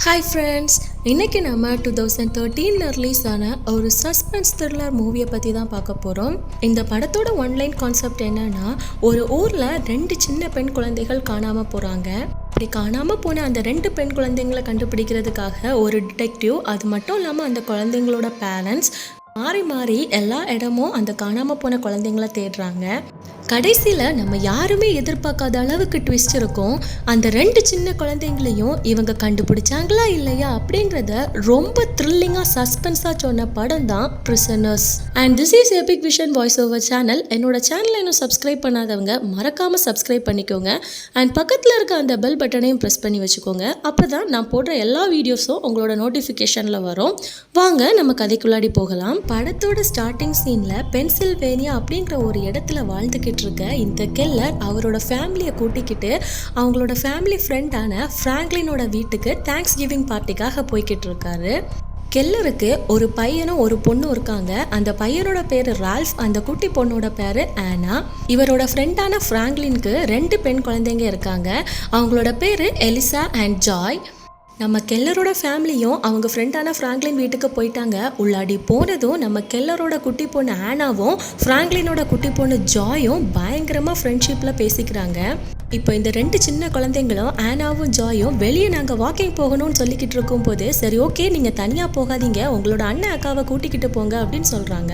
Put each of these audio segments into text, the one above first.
Hi friends, இன்றைக்கி நம்ம 2013 release ஆன ஒரு சஸ்பென்ஸ் த்ரில்லர் மூவியை பற்றி தான் பார்க்க போகிறோம். இந்த படத்தோட ஒன்லைன் கான்செப்ட் என்னன்னா, ஒரு ஊரில் 2 சின்ன பெண் குழந்தைகள் காணாமல் போகிறாங்க. அப்படி காணாமல் போன அந்த 2 பெண் குழந்தைங்களை கண்டுபிடிக்கிறதுக்காக ஒரு டிடெக்டிவ், அது மட்டும் இல்லாமல் அந்த குழந்தைங்களோட பேரண்ட்ஸ் மாறி மாறி எல்லா இடமும் அந்த காணாமல் போன குழந்தைங்கள தேடுறாங்க. கடைசியில் நம்ம யாருமே எதிர்பார்க்காத அளவுக்கு ட்விஸ்ட் இருக்கும். அந்த 2 சின்ன குழந்தைங்களையும் இவங்க கண்டுபிடிச்சாங்களா இல்லையா அப்படிங்கிறத ரொம்ப த்ரில்லிங்காக சஸ்பென்ஸாக சொன்ன படம் தான் prisoners. And this is Epic vision voice over channel. என்னோட சேனலை இன்னும் சப்ஸ்கிரைப் பண்ணாதவங்க மறக்காமல் சப்ஸ்கிரைப் பண்ணிக்கோங்க. அண்ட் பக்கத்தில் இருக்க அந்த பெல் பட்டனையும் ப்ரெஸ் பண்ணி வச்சுக்கோங்க. அப்போ தான் நான் போடுற எல்லா வீடியோஸும் உங்களோட நோட்டிஃபிகேஷனில் வரும். வாங்க நம்ம கதைக்குள்ளாடி போகலாம். படத்தோட ஸ்டார்டிங் சீனில் பென்சில்வேனியா அப்படிங்கிற ஒரு இடத்துல வாழ்ந்துக்கிட்டு இருக்க இந்த கெல்லர் அவரோட ஃபேமிலியை கூட்டிக்கிட்டு அவங்களோட ஃபேமிலி ஃப்ரெண்டான ஃப்ராங்க்லினோட வீட்டுக்கு தேங்க்ஸ் கிவிங் பார்ட்டிக்காக போய்கிட்டு இருக்காரு. கெல்லருக்கு ஒரு பையனும் ஒரு பொண்ணும் இருக்காங்க. அந்த பையனோட பேர் ரால்ஃப், அந்த குட்டி பொண்ணோட பேர் ஆனா. இவரோட ஃப்ரெண்டான ஃப்ராங்க்லினுக்கு 2 பெண் குழந்தைங்க இருக்காங்க. அவங்களோட பேர் எலிசா அண்ட் ஜாய். நம்ம கெல்லரோட ஃபேமிலியும் அவங்க ஃப்ரெண்டான ஃப்ராங்க்லின் வீட்டுக்கு போயிட்டாங்க. உள்ளாடி போனதும் நம்ம கெல்லரோட குட்டி பொண்ணு ஆனாவும் ஃப்ராங்க்லினோட குட்டி பொண்ணு ஜாயும் பயங்கரமாக ஃப்ரெண்ட்ஷிப்பில் பேசிக்கிறாங்க. இப்போ இந்த 2 சின்ன குழந்தைங்களும் ஆனாவும் ஜாயும் வெளியே நாங்கள் வாக்கிங் போகணும்னு சொல்லிக்கிட்டு இருக்கும்போது, சரி ஓகே நீங்கள் தனியாக போகாதீங்க, உங்களோட அண்ணன் அக்காவை கூட்டிக்கிட்டு போங்க அப்படின்னு சொல்கிறாங்க.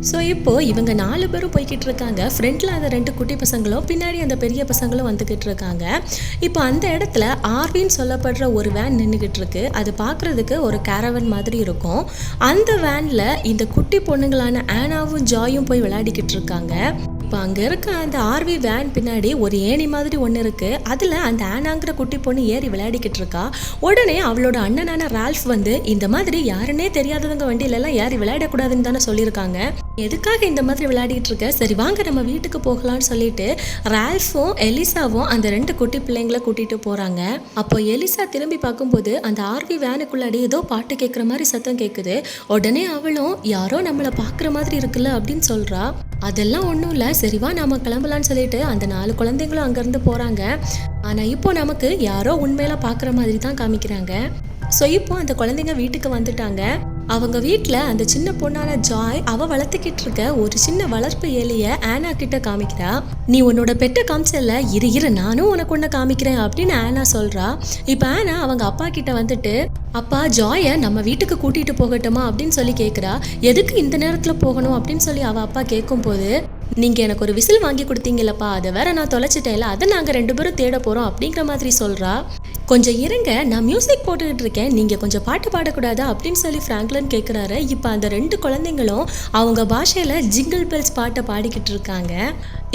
ஸோ இப்போது இவங்க 4 பேரும் போய்கிட்டு இருக்காங்க. ஃப்ரண்ட்டில் அந்த 2 குட்டி பசங்களும் பின்னாடி அந்த பெரிய பசங்களும் வந்துக்கிட்டு இருக்காங்க. இப்போ அந்த இடத்துல ஆர்வின்னு சொல்லப்படுற ஒரு வேன் நின்றுக்கிட்டு இருக்கு. அது பார்க்குறதுக்கு ஒரு கேரவன் மாதிரி இருக்கும். அந்த வேனில் இந்த குட்டி பொண்ணுங்களான ஆனாவும் ஜாயும் போய் விளையாடிக்கிட்டு இருக்காங்க. இப்போ அங்கே இருக்க அந்த ஆர்வி வேன் பின்னாடி ஒரு ஏணி மாதிரி ஒன்று இருக்குது. அதில் அந்த ஆனாங்கிற குட்டி பொண்ணு ஏறி விளையாடிக்கிட்டு இருக்கா. உடனே அவளோட அண்ணனான ரால்ஃப் வந்து, இந்த மாதிரி யாருன்னே தெரியாதவங்க வண்டியிலலாம் ஏறி விளையாடக்கூடாதுன்னு தானே சொல்லியிருக்காங்க, எதுக்காக இந்த மாதிரி விளையாடிட்டு இருக்க, சரி வாங்க நம்ம வீட்டுக்கு போகலான்னு சொல்லிட்டு ரால்ஃபும் எலிசாவும் அந்த 2 குட்டி பிள்ளைங்களை கூட்டிகிட்டு போகிறாங்க. அப்போ எலிசா திரும்பி பார்க்கும்போது அந்த ஆர்வி வேனுக்குள்ளாடி ஏதோ பாட்டு கேட்குற மாதிரி சத்தம் கேட்குது. உடனே அவளும் யாரோ நம்மளை பார்க்குற மாதிரி இருக்குல்ல அப்படின்னு சொல்கிறா. அதெல்லாம் ஒன்றும் இல்லை, சரிவா நாம கிளம்பலான்னு சொல்லிட்டு அந்த 4 குழந்தைங்களும் அங்கேருந்து போகிறாங்க. ஆனால் இப்போ நமக்கு யாரோ உண்மையில பார்க்குற மாதிரி தான் காமிக்கிறாங்க. ஸோ இப்போ அந்த குழந்தைங்க வீட்டுக்கு வந்துட்டாங்க. அவங்க வீட்டில் அந்த சின்ன பொண்ணான ஜாய் அவள் வளர்த்துக்கிட்டு இருக்க ஒரு சின்ன வளர்ப்பு எலியை ஆனா கிட்ட காமிக்கிறா. நீ உன்னோட பெட்டை காமிச்சல, இரு நானும் உனக்கு ஒன்று காமிக்கிறேன் அப்படின்னு ஆனா சொல்கிறா. இப்போ ஆனா அவங்க அப்பா கிட்ட வந்துட்டு, அப்பா ஜாயை நம்ம வீட்டுக்கு கூட்டிகிட்டு போகட்டுமா அப்படின்னு சொல்லி கேட்குறா. எதுக்கு இந்த நேரத்தில் போகணும் அப்படின்னு சொல்லி அவள் அப்பா கேட்கும்போது, நீங்கள் எனக்கு ஒரு விசில் வாங்கி கொடுத்தீங்களப்பா, அதை வேற நான் தொலைச்சிட்டேன்ல, அதை நாங்கள் 2 பேரும் தேட போகிறோம் அப்படிங்கிற மாதிரி சொல்கிறா. கொஞ்சம் இருங்க, நான் மியூசிக் போட்டுக்கிட்டு இருக்கேன், நீங்கள் கொஞ்சம் பாட்டு பாடக்கூடாதா அப்படின்னு சொல்லி ஃப்ராங்க்லின் கேட்குறாரு. இப்போ அந்த 2 குழந்தைங்களும் அவங்க பாஷையில் ஜிங்கிள் பெல்ஸ் பாட்டை பாடிக்கிட்டு இருக்காங்க.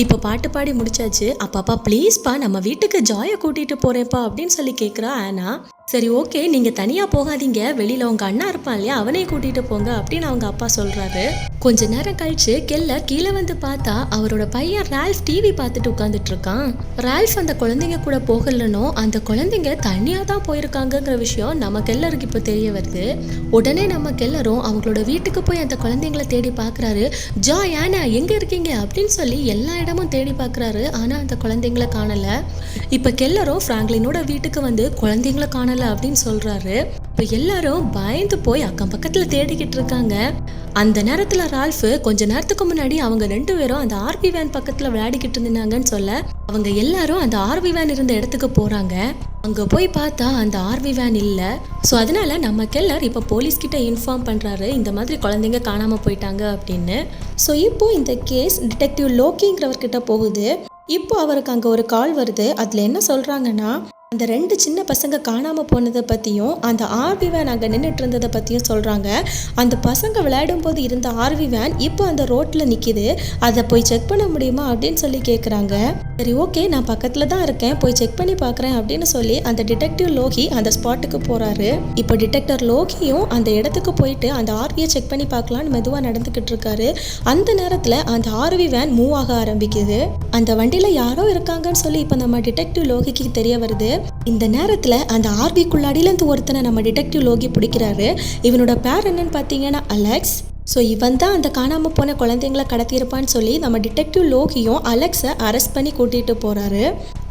இப்போ பாட்டு பாடி முடிச்சாச்சு. அப்பாப்பா ப்ளீஸ்ப்பா நம்ம வீட்டுக்கு ஜாயை கூட்டிகிட்டு போகிறேன்ப்பா அப்படின்னு சொல்லி கேட்குறா ஆனா. சரி ஓகே நீங்கள் தனியாக போகாதீங்க, வெளியில் உங்கள் அண்ணா இருப்பான் இல்லையா, அவனை கூட்டிகிட்டு போங்க அப்படின்னு அவங்க அப்பா சொல்கிறாரு. கொஞ்ச நேரம் கழிச்சு கெல்லர் கீழே வந்து பார்த்தா அவரோட பையன் ரால்ஃப் டிவி பார்த்துட்டு உட்காந்துட்டு இருக்கான். ரால்ஃப் அந்த குழந்தைங்க கூட போகலனோ அந்த குழந்தைங்க தனியாக தான் போயிருக்காங்கங்கிற விஷயம் நம்ம கெல்லருக்கு இப்போ தெரிய வருது. உடனே நம்ம கெல்லரும் அவங்களோட வீட்டுக்கு போய் அந்த குழந்தைங்கள தேடி பார்க்குறாரு. ஜாய் ஆனா எங்கே இருக்கீங்க அப்படின்னு சொல்லி எல்லா இடமும் தேடி பார்க்குறாரு. ஆனால் அந்த குழந்தைங்கள காணலை. இப்போ கெல்லரும் ஃப்ராங்க்லினோட வீட்டுக்கு வந்து குழந்தைங்கள காணலை அப்படின்னு சொல்றாரு. இப்போ எல்லாரும் பயந்து போய் அக்கம் பக்கத்தில் தேடிக்கிட்டு இருக்காங்க. அந்த நேரத்தில் ரால்ஃப் கொஞ்ச நேரத்துக்கு முன்னாடி அவங்க 2 பேரும் அந்த ஆர்வி வேன் பக்கத்தில் விளையாடிக்கிட்டு இருந்தாங்கன்னு சொல்ல, அவங்க எல்லாரும் அந்த ஆர்வி வேன் இருந்த இடத்துக்கு போகிறாங்க. அங்கே போய் பார்த்தா அந்த ஆர்வி வேன் இல்லை. ஸோ அதனால நம்ம கெல்லர் இப்போ போலீஸ்கிட்ட இன்ஃபார்ம் பண்ணுறாரு, இந்த மாதிரி குழந்தைங்க காணாமல் போயிட்டாங்க அப்படின்னு. ஸோ இப்போ இந்த கேஸ் டிடெக்டிவ் லோக்கிங்கிறவர்கிட்ட போகுது. இப்போ அவருக்கு அங்கே ஒரு கால் வருது. அதில் என்ன சொல்கிறாங்கன்னா, அந்த 2 சின்ன பசங்க காணாமல் போனதை பற்றியும் அந்த ஆர்வி வேன் அங்கே நின்றுட்டு இருந்ததை பற்றியும் சொல்கிறாங்க. அந்த பசங்க விளையாடும் போது இருந்த ஆர்வி வேன் இப்போ அந்த ரோட்டில் நிற்கிது, அதை போய் செக் பண்ண முடியுமா அப்படின்னு சொல்லி கேட்குறாங்க. சரி ஓகே நான் பக்கத்தில் தான் இருக்கேன், போய் செக் பண்ணி பார்க்குறேன் அப்படின்னு சொல்லி அந்த டிடெக்டிவ் லோகி அந்த ஸ்பாட்டுக்கு போகிறாரு. இப்போ டிடெக்டர் லோகியும் அந்த இடத்துக்கு போயிட்டு அந்த ஆர்வியை செக் பண்ணி பார்க்கலான்னு மெதுவாக நடந்துக்கிட்டு இருக்காரு. அந்த நேரத்தில் அந்த ஆர்வி வேன் மூவ் ஆக ஆரம்பிக்குது. அந்த வண்டியில் யாரோ இருக்காங்கன்னு சொல்லி இப்போ நம்ம டிடெக்டிவ் லோகிக்கு தெரிய வருது. இந்த நேரத்தில் அந்த ஆர்விக்குள்ளாடியிலேருந்து ஒருத்தனை நம்ம டிடெக்டிவ் லோகி பிடிக்கிறாரு. இவனோட பேர் என்னன்னு பார்த்தீங்கன்னா அலெக்ஸ். ஸோ இவன் தான் அந்த காணாமல் போன குழந்தைங்களை கடத்தியிருப்பான்னு சொல்லி நம்ம டிடெக்டிவ் லோகியும் அலெக்ஸை அரெஸ்ட் பண்ணி கூட்டிகிட்டு போகிறாரு.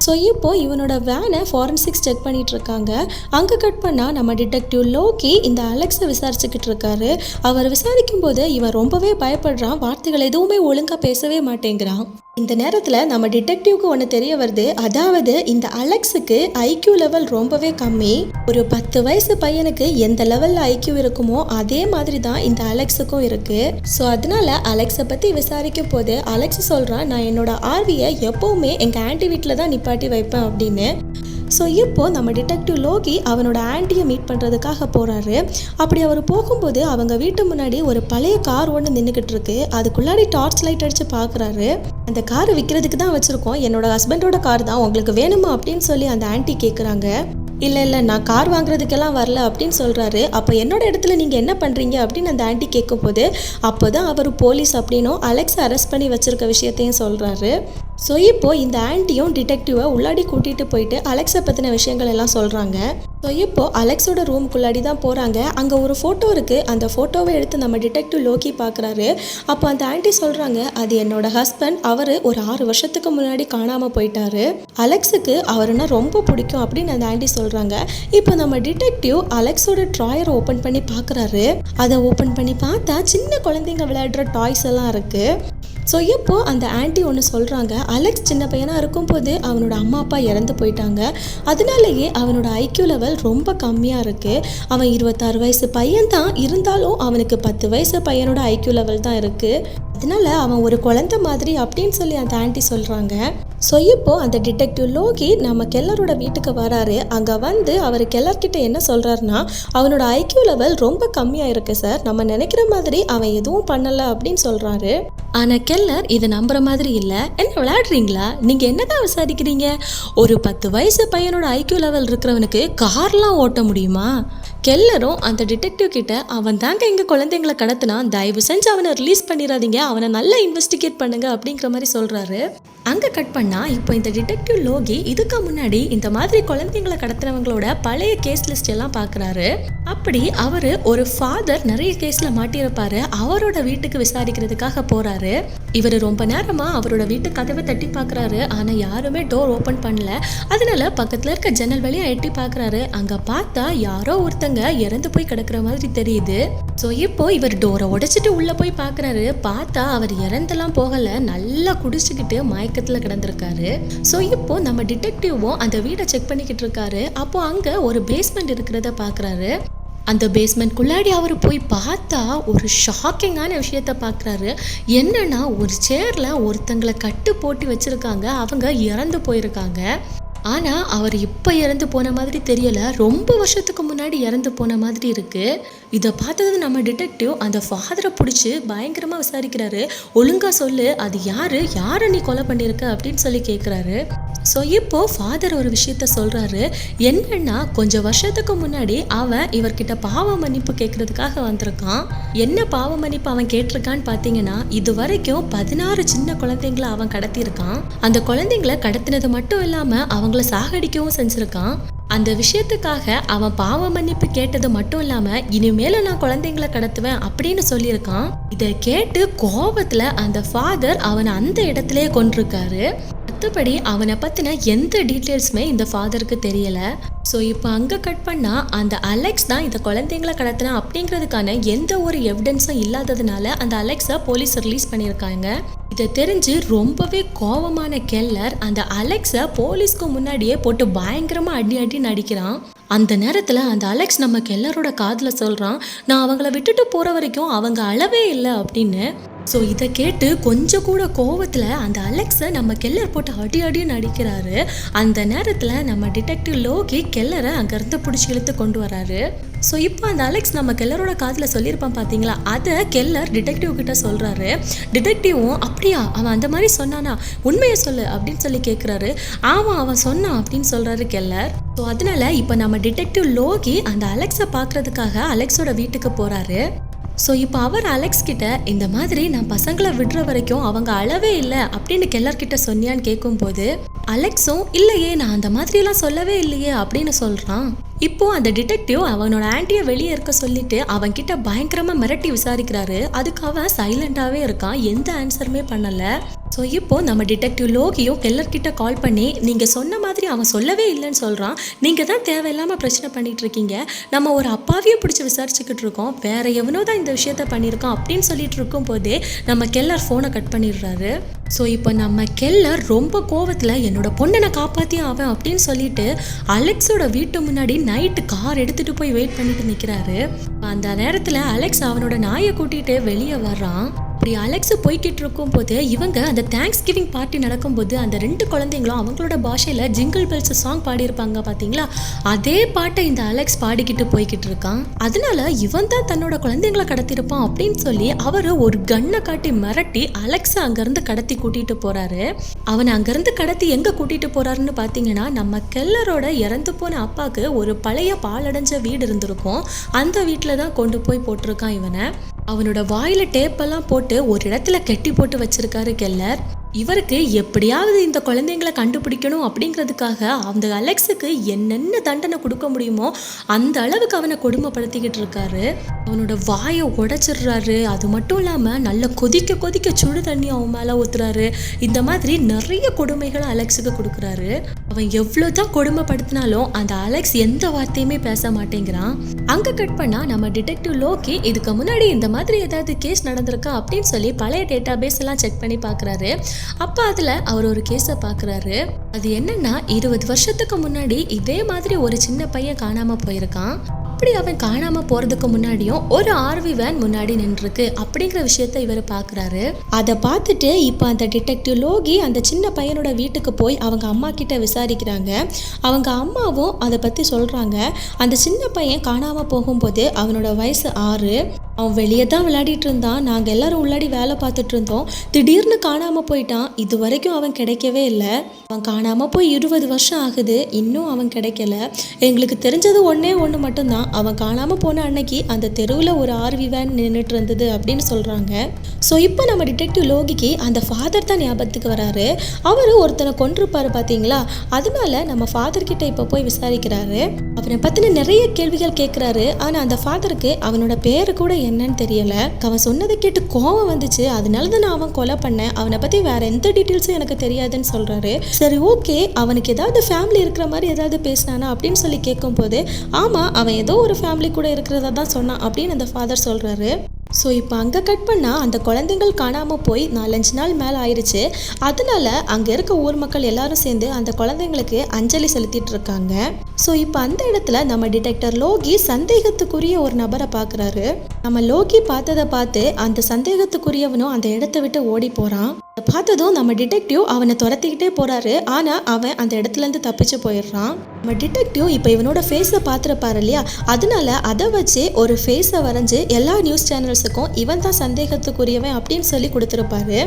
ஸோ இப்போ இவனோட வேனை ஃபாரன்சிக்ஸ் செக் பண்ணிட்டு இருக்காங்க. அங்கே கட் பண்ணால் நம்ம டிடெக்டிவ் லோகி இந்த அலெக்ஸை விசாரிச்சுக்கிட்டு இருக்காரு. அவர் விசாரிக்கும் போது இவன் ரொம்பவே பயப்படுறான். வார்த்தைகள் எதுவுமே ஒழுங்காக பேசவே மாட்டேங்கிறான். இந்த நேரத்தில் நம்ம டிடெக்டிவ்க்கு ஒன்று தெரிய வருது. அதாவது இந்த அலெக்ஸுக்கு ஐக்யூ லெவல் ரொம்பவே கம்மி. ஒரு 10 வயசு பையனுக்கு எந்த லெவலில் ஐக்யூ இருக்குமோ அதே மாதிரி தான் இந்த அலெக்ஸுக்கும் இருக்கு. ஸோ அதனால அலெக்ஸை பற்றி விசாரிக்கும் போது அலெக்ஸ் சொல்கிறான், நான் என்னோட ஆர்வியை எப்போவுமே எங்கள் ஆன்டி வீட்டில் தான் நிப்பாட்டி வைப்பேன் அப்படின்னு. ஸோ இப்போ நம்ம டிடெக்டிவ் லோகி அவனோட ஆன்ட்டியை மீட் பண்ணுறதுக்காக போகிறாரு. அப்படி அவர் போகும்போது அவங்க வீட்டு முன்னாடி ஒரு பழைய கார் ஒன்று நின்றுக்கிட்டு இருக்கு. அதுக்குள்ளாடி டார்ச் லைட் அடித்து பார்க்குறாரு. அந்த காரை விற்கிறதுக்கு தான் வச்சுருக்கோம், என்னோட ஹஸ்பண்டோட கார் தான், உங்களுக்கு வேணுமா அப்படின்னு சொல்லி அந்த ஆன்ட்டி கேட்குறாங்க. இல்லை நான் கார் வாங்குறதுக்கெல்லாம் வரல அப்படின்னு சொல்கிறாரு. அப்போ என்னோட இடத்துல நீங்கள் என்ன பண்ணுறீங்க அப்படின்னு அந்த ஆன்ட்டி கேட்கும் போது அப்போ தான் அவர் போலீஸ் அப்படின்னும் அலெக்ஸை அரெஸ்ட் பண்ணி வச்சுருக்க விஷயத்தையும் சொல்கிறாரு. ஸோ இப்போது இந்த ஆன்ட்டியும் டிடெக்டிவை உள்ளாடி கூட்டிகிட்டு போயிட்டு அலெக்ஸை பற்றின விஷயங்கள் எல்லாம் சொல்கிறாங்க. ஸோ இப்போது அலெக்ஸோட ரூமுக்குள்ளாடி தான் போகிறாங்க. அங்கே ஒரு ஃபோட்டோ இருக்குது. அந்த ஃபோட்டோவை எடுத்து நம்ம டிடெக்டிவ் லோகி பார்க்குறாரு. அப்போ அந்த ஆன்ட்டி சொல்கிறாங்க, அது என்னோட ஹஸ்பண்ட், அவர் ஒரு 6 வருஷத்துக்கு முன்னாடி காணாமல் போயிட்டாரு. அலெக்ஸுக்கு அவருன்னா ரொம்ப பிடிக்கும் அப்படின்னு அந்த ஆன்ட்டி சொல்கிறாங்க. இப்போ நம்ம டிடெக்டிவ் அலெக்ஸோட ட்ராயரை ஓப்பன் பண்ணி பார்க்குறாரு. அதை ஓப்பன் பண்ணி பார்த்தா சின்ன குழந்தைங்க விளையாடுற டாய்ஸ் எல்லாம் இருக்குது. ஸோ இப்போது அந்த ஆன்ட்டி ஒன்று சொல்கிறாங்க, அலெக்ஸ் சின்ன பையனாக இருக்கும்போது அவனோட அம்மா அப்பா இறந்து போயிட்டாங்க. அதனாலேயே அவனோட ஐக்யூ லெவல் ரொம்ப கம்மியாக இருக்குது. அவன் 26 வயசு பையன் தான், இருந்தாலும் அவனுக்கு 10 வயசு பையனோட ஐக்யூ லெவல் தான் இருக்குது. அதனால அவன் ஒரு குழந்தை மாதிரி அப்படின்னு சொல்லி அந்த ஆன்ட்டி சொல்கிறாங்க. ஸோ இப்போது அந்த டிடெக்டிவ் லோகி நம்ம கெல்லரோட வீட்டுக்கு வராரு. அங்கே வந்து அவர் கெல்லர்கிட்ட என்ன சொல்கிறாருன்னா, அவனோட ஐக்யூ லெவல் ரொம்ப கம்மியாக இருக்குது சார், நம்ம நினைக்கிற மாதிரி அவன் எதுவும் பண்ணலை அப்படின்னு சொல்கிறாரு. ஆனால் கெல்லர் இதை நம்புற மாதிரி இல்லை. என்ன விளையாடுறீங்களா, நீங்கள் என்ன தான் விசாரிக்கிறீங்க, ஒரு 10 வயசு பையனோட ஐக்யூ லெவல் இருக்கிறவனுக்கு கார்லாம் ஓட்ட முடியுமா? கெல்லரும் அந்த டிடெக்டிவ் கிட்ட, அவன் தாங்க எங்கள் குழந்தைங்களை கடத்தினா, தயவு செஞ்சு அவனை ரிலீஸ் பண்ணிடாதீங்க, அவனை நல்லா இன்வெஸ்டிகேட் பண்ணுங்க அப்படிங்கிற மாதிரி சொல்கிறாரு. அங்கே கட் பண்ணால் இப்போ இந்த டிடெக்டிவ் லோகி இதுக்கு முன்னாடி இந்த மாதிரி குழந்தைங்களை கடத்துறவங்களோட பழைய கேஸ் லிஸ்ட் எல்லாம் பார்க்குறாரு. அப்படி அவர் ஒரு ஃபாதர் நிறைய கேஸில் மாட்டியிருப்பாரு. அவரோட வீட்டுக்கு விசாரிக்கிறதுக்காக போகிறாரு. இவர் ரொம்ப நேரமாக அவரோட வீட்டு கதவை தட்டி பார்க்குறாரு. ஆனால் யாருமே டோர் ஓப்பன் பண்ணல. அதனால பக்கத்தில் இருக்க ஜன்னல் வழியாக எட்டி பார்க்குறாரு. அங்கே பார்த்தா யாரோ ஒருத்தங்க இறந்து போய் கிடக்குற மாதிரி தெரியுது. ஸோ இப்போ இவர் டோரை உடைச்சிட்டு உள்ளே போய் பார்க்குறாரு. பார்த்தா அவர் இறந்தெல்லாம் போகலை, நல்லா குடிச்சுக்கிட்டு மயக்கத்தில் கிடந்திருக்காரு. ஸோ இப்போ நம்ம டிடெக்டிவும் அந்த வீடை செக் பண்ணிக்கிட்டு இருக்காரு. அப்போ அங்கே ஒரு பேஸ்மெண்ட் இருக்கிறத பார்க்குறாரு. அந்த பேஸ்மெண்ட்குள்ளாடி அவர் போய் பார்த்தா ஒரு ஷாக்கிங்கான விஷயத்த பார்க்குறாரு. என்னன்னா, ஒரு சேரில் ஒருத்தங்களை கட்டு போட்டு வச்சுருக்காங்க. அவங்க இறந்து போயிருக்காங்க. ஆனால் அவர் இப்போ இறந்து போன மாதிரி தெரியலை, ரொம்ப வருஷத்துக்கு முன்னாடி இறந்து போன மாதிரி இருக்குது. இதை பார்த்தது நம்ம டிடெக்டிவ் அந்த ஃபாதரை பிடிச்சி பயங்கரமாக விசாரிக்கிறாரு. ஒழுங்காக சொல்லு, அது யாரை நீ கொலை பண்ணியிருக்க அப்படின்னு சொல்லி கேட்குறாரு. ஸோ இப்போது ஃபாதர் ஒரு விஷயத்த சொல்கிறாரு. என்னன்னா, கொஞ்சம் வருஷத்துக்கு முன்னாடி அவன் இவர்கிட்ட பாவ மன்னிப்பு கேட்குறதுக்காக வந்திருக்கான். என்ன பாவ மன்னிப்பு அவன் கேட்டிருக்கான்னு பார்த்தீங்கன்னா, இது வரைக்கும் 16 சின்ன குழந்தைங்களை அவன் கடத்தியிருக்கான். அந்த குழந்தைங்களை கடத்தினது மட்டும் இல்லாமல் அவங்கள சாகடிக்கவும் செஞ்சுருக்கான். அந்த விஷயத்துக்காக அவன் பாவ மன்னிப்பு கேட்டது மட்டும் இல்லாமல் இனிமேல நான் குழந்தைங்களை கடத்துவேன் அப்படின்னு சொல்லியிருக்கான். இதை கேட்டு கோபத்தில் அந்த ஃபாதர் அவனை அந்த இடத்துலயே கொன்றிருக்காரு. மற்றபடி அவனை பற்றின எந்த டீட்டெயில்ஸுமே இந்த ஃபாதருக்கு தெரியலை. ஸோ இப்போ அங்கே கட் பண்ணால் அந்த அலெக்ஸ் தான் இந்த குழந்தைங்களை கடத்தினா அப்படிங்கிறதுக்கான எந்த ஒரு எவிடன்ஸும் இல்லாததுனால அந்த அலெக்ஸை போலீஸ் ரிலீஸ் பண்ணியிருக்காங்க. இதை தெரிஞ்சு ரொம்பவே கோபமான கெல்லர் அந்த அலெக்ஸை போலீஸ்க்கு முன்னாடியே போட்டு பயங்கரமாக அடி நடிக்கிறான். அந்த நேரத்தில் அந்த அலெக்ஸ் நம்ம கெல்லரோட காதில் சொல்கிறான், நான் அவங்கள விட்டுட்டு போகிற வரைக்கும் அவங்க அளவே இல்லை அப்படின்னு. ஸோ இதை கேட்டு கொஞ்சம் கூட கோவத்தில் அந்த அலெக்ஸை நம்ம கெல்லர் போட்டு அடி நடிக்கிறாரு. அந்த நேரத்தில் நம்ம டிடெக்டிவ் லோகி கெல்லரை அங்கேருந்து பிடிச்சி இழுத்து கொண்டு வராரு. ஸோ இப்போ அந்த அலெக்ஸ் நம்ம கெல்லரோட காதில் சொல்லியிருப்பான் பார்த்தீங்களா, அதை கெல்லர் டிடெக்டிவ் கிட்ட சொல்கிறாரு. டிடெக்டிவும், அப்படியா அவன் அந்த மாதிரி சொன்னானா, உண்மையை சொல்லு அப்படின்னு சொல்லி கேட்குறாரு. ஆமாம் அவன் சொன்னான் அப்படின்னு சொல்கிறாரு கெல்லர். ஸோ அதனால இப்போ நம்ம டிடெக்டிவ் லோகி அந்த அலெக்ஸை பார்க்குறதுக்காக அலெக்ஸோட வீட்டுக்கு போகிறாரு. ஸோ இப்போ அவர் அலெக்ஸ் கிட்ட, இந்த மாதிரி நான் பசங்களை விடுற வரைக்கும் அவங்க அளவே இல்லை அப்படின்னு கெல்லர்கிட்ட சொன்னியான்னு கேட்கும்போது அலெக்ஸும், இல்லையே நான் அந்த மாதிரிலாம் சொல்லவே இல்லையே அப்படின்னு சொல்கிறான். இப்போ அந்த டிடெக்டிவ் அவனோட ஆன்ட்டியை வெளியே இருக்க சொல்லிட்டு அவன்கிட்ட பயங்கரமா மிரட்டி விசாரிக்கிறாரு. அதுக்கு அவன் சைலண்டாவே இருக்கான், எந்த ஆன்சருமே பண்ணல. ஸோ இப்போ நம்ம டிடெக்டிவ் லோகியும் கெல்லர் கிட்ட கால் பண்ணி நீங்கள் சொன்ன மாதிரி அவன் சொல்லவே இல்லைன்னு சொல்கிறான். நீங்கள் தான் தேவையில்லாமல் பிரச்சனை பண்ணிட்டு இருக்கீங்க, நம்ம ஒரு அப்பாவியை பிடிச்சி விசாரிச்சுக்கிட்டு இருக்கோம், வேற எவனோ தான் இந்த விஷயத்த பண்ணியிருக்கான் அப்படின்னு சொல்லிட்டு இருக்கும் போதே நம்ம கெல்லர் ஃபோனை கட் பண்ணிடுறாரு. ஸோ இப்போ நம்ம கெல்லர் ரொம்ப கோவத்தில் என்னோட பொண்ணை நான் காப்பாற்றியே ஆவேன் அப்படின்னு சொல்லிட்டு அலெக்ஸோட வீட்டு முன்னாடி நைட்டு கார் எடுத்துகிட்டு போய் வெயிட் பண்ணிட்டு நிற்கிறாரு. அந்த நேரத்தில் அலெக்ஸ் அவனோட நாயை கூட்டிகிட்டு வெளியே வர்றான். அப்படி அலெக்ஸ் போய்கிட்டு இருக்கும் போது இவங்க அந்த தேங்க்ஸ் கிவிங் பார்ட்டி நடக்கும்போது அந்த 2 குழந்தைங்களும் அவங்களோட பாஷையில் ஜிங்கிள் பெல்ஸ் சாங் பாடியிருப்பாங்க பார்த்தீங்களா, அதே பாட்டை இந்த அலெக்ஸ் பாடிக்கிட்டு போய்கிட்டு இருக்கான். அதனால இவன் தான் தன்னோட குழந்தைங்களை கடத்திருப்பான் அப்படின்னு சொல்லி அவர் ஒரு கன்னை காட்டி மிரட்டி அலெக்ஸை அங்கேருந்து கடத்தி கூட்டிட்டு போறாரு. அவனை அங்கேருந்து கடத்தி எங்கே கூட்டிட்டு போறாருன்னு பார்த்தீங்கன்னா, நம்ம கெல்லரோட இறந்து போன அப்பாவுக்கு ஒரு பழைய பாலடைஞ்ச வீடு இருந்திருக்கும், அந்த வீட்டில் தான் கொண்டு போய் போட்டிருக்கான் இவனை. அவனோட வாயில டேப்பெல்லாம் போட்டு ஒரு இடத்துல கெட்டி போட்டு வச்சிருக்காரு கெல்லர். இவருக்கு எப்படியாவது இந்த குழந்தைங்களை கண்டுபிடிக்கணும் அப்படிங்கிறதுக்காக அந்த அலெக்ஸுக்கு என்னென்ன தண்டனை கொடுக்க முடியுமோ அந்த அளவுக்கு அவனை கொடுமைப்படுத்திக்கிட்டு இருக்காரு. அவனோட வாயை உடைச்சிடுறாரு. அது மட்டும் இல்லாமல் நல்ல கொதிக்க கொதிக்க சுடு தண்ணி அவன் மேலே ஊத்துறாரு. இந்த மாதிரி நிறைய கொடுமைகளை அலெக்ஸுக்கு கொடுக்குறாரு. அவன் எவ்வளோ தான் கொடுமைப்படுத்தினாலும் அந்த அலெக்ஸ் எந்த வார்த்தையுமே பேச மாட்டேங்கிறான். அங்கே கட் பண்ணா நம்ம டிடெக்டிவ் லோகி இதுக்கு முன்னாடி இந்த மாதிரி ஏதாவது கேஸ் நடந்திருக்கா அப்படின்னு சொல்லி பழைய டேட்டா பேஸ் எல்லாம் செக் பண்ணி பார்க்குறாரு. அப்போ அதில் அவர் ஒரு கேஸை பார்க்குறாரு. அது என்னன்னா, 20 வருஷத்துக்கு முன்னாடி இதே மாதிரி ஒரு சின்ன பையன் காணாமல் போயிருக்கான். அப்படி அவன் காணாமல் போகிறதுக்கு முன்னாடியும் ஒரு ஆர்வி வேன் முன்னாடி நின்றுருக்கு அப்படிங்கிற விஷயத்த இவர் பார்க்குறாரு. அதை பார்த்துட்டு இப்போ அந்த டிடெக்டிவ் லோகி அந்த சின்ன பையனோட வீட்டுக்கு போய் அவங்க அம்மா கிட்ட விசாரிக்கிறாங்க. அவங்க அம்மாவும் அதை பற்றி சொல்கிறாங்க. அந்த சின்ன பையன் காணாமல் போகும்போது அவனோட வயசு 6. அவன் வெளியே தான் விளையாடிட்டு இருந்தான். நாங்கள் எல்லாரும் உள்ளாடி வேலை பார்த்துட்டு இருந்தோம். திடீர்னு காணாமல் போயிட்டான். இது வரைக்கும் அவன் கிடைக்கவே இல்லை. அவன் காணாமல் போய் 20 வருஷம் ஆகுது, இன்னும் அவன் கிடைக்கல. எங்களுக்கு தெரிஞ்சது ஒன்றே ஒன்று மட்டும்தான், அவன் காணாமல் போன அன்னைக்கு அந்த தெருவில் ஒரு ஆர்வி வேன் நின்றுட்டு இருந்தது அப்படின்னு சொல்கிறாங்க. ஸோ இப்போ நம்ம டிடெக்டிவ் லோகிக்கு அந்த ஃபாதர் தான் ஞாபகத்துக்கு வராரு. அவர் ஒருத்தனை கொன்றிருப்பாரு பார்த்தீங்களா, அதனால நம்ம ஃபாதர் கிட்ட இப்போ போய் விசாரிக்கிறாரு. அவனை பற்றின நிறைய கேள்விகள் கேட்குறாரு. ஆனால் அந்த ஃபாதருக்கு அவனோட பேரு கூட என்னன்னு தெரியல. அவன் சொன்னதை கேட்டு கோவம் வந்துச்சு, அதனால தான் நான் அவன் கொலை பண்ணேன், அவனை பற்றி வேற எந்த டீட்டெயில்ஸும் எனக்கு தெரியாதுன்னு சொல்கிறாரு. சரி ஓகே, அவனுக்கு ஏதாவது ஃபேமிலி இருக்கிற மாதிரி ஏதாவது பேசினானா அப்படின்னு சொல்லி கேட்கும்போது, ஆமாம் அவன் ஏதோ ஒரு ஃபேமிலி கூட இருக்கிறதா தான் சொன்னான் அப்படின்னு அந்த ஃபாதர் சொல்கிறாரு. ஸோ இப்போ அங்கே கட் பண்ணால் அந்த குழந்தைங்கள் காணாமல் போய் 4-5 நாள் மேலே ஆயிடுச்சு. அதனால அங்கே இருக்க ஊர் மக்கள் எல்லாரும் சேர்ந்து அந்த குழந்தைங்களுக்கு அஞ்சலி செலுத்திட்டு இருக்காங்க. ஸோ இப்போ அந்த இடத்துல நம்ம டிடெக்டர் லோகி சந்தேகத்துக்குரிய ஒரு நபரை பார்க்குறாரு. நம்ம லோகி பார்த்ததை பார்த்து அந்த சந்தேகத்துக்குரியவனும் அந்த இடத்த விட்டு ஓடி போகிறான். பார்த்ததும் நம்ம டிடெக்டிவ் அவனை துரத்திக்கிட்டே போறாரு. ஆனால் அவன் அந்த இடத்துல இருந்து தப்பிச்சு போயிடுறான். நம்ம டிடெக்டிவ் இப்போ இவனோட ஃபேஸை பார்த்துருப்பாரு இல்லையா, அதனால அதை வச்சு ஒரு ஃபேஸை வரைஞ்சி எல்லா நியூஸ் சேனல்ஸுக்கும் இவன் தான் சந்தேகத்துக்குரியவன் அப்படின்னு சொல்லி கொடுத்துருப்பாரு.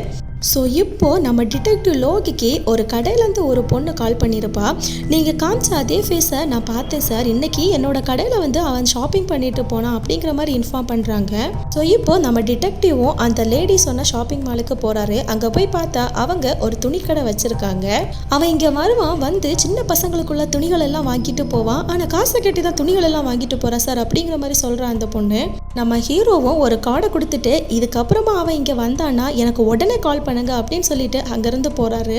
ஸோ இப்போது நம்ம டிடெக்டிவ் லோகிக்கு ஒரு கடையிலேருந்து ஒரு பொண்ணு கால் பண்ணியிருப்பா. நீங்கள் காமிச்ச அதே ஃபேஸை நான் பார்த்தேன் சார், இன்றைக்கி என்னோடய கடையில் வந்து அவன் ஷாப்பிங் பண்ணிட்டு போனான் அப்படிங்கிற மாதிரி இன்ஃபார்ம் பண்ணுறாங்க. ஸோ இப்போது நம்ம டிடெக்டிவும் அந்த லேடி சொன்ன ஷாப்பிங் மாலுக்கு போகிறாரு. அங்கே போய் பார்த்தா அவங்க ஒரு துணிக்கடை வச்சுருக்காங்க. அவன் இங்கே வருவான், வந்து சின்ன பசங்களுக்குள்ள துணிகள் எல்லாம் வாங்கிட்டு போவான். ஆனால் காசை கட்டி தான் துணிகள் எல்லாம் வாங்கிட்டு போகிறான் சார் அப்படிங்கிற மாதிரி சொல்கிறான் அந்த பொண்ணு. நம்ம ஹீரோவும் ஒரு கார்டை கொடுத்துட்டு இதுக்கப்புறமா அவன் இங்கே வந்தான்னா எனக்கு உடனே கால் பண்ணுங்க அப்படின்னு சொல்லிட்டு அங்கேருந்து போகிறாரு.